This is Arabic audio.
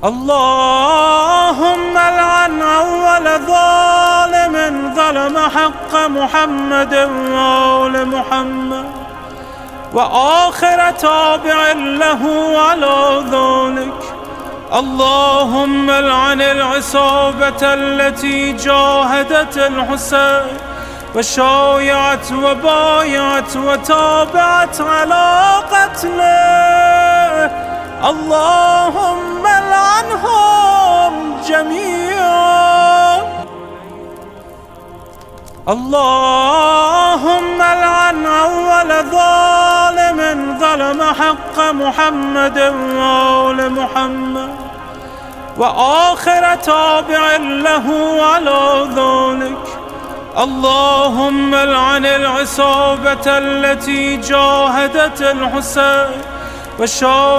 اللهم العن أول ظالم ظلم حق محمد وآل محمد، وآخر تابع له على ذلك. اللهم العن العصابة التي جاهدت الحسين وشايعت وبايعت وتابعت على قتله. اللهم العنهم جميعا. اللهم العن أول ظالم ظلم حق محمد وآل محمد، وآخر تابع له على ذلك. اللهم العن العصابة التي جاهدت الحسين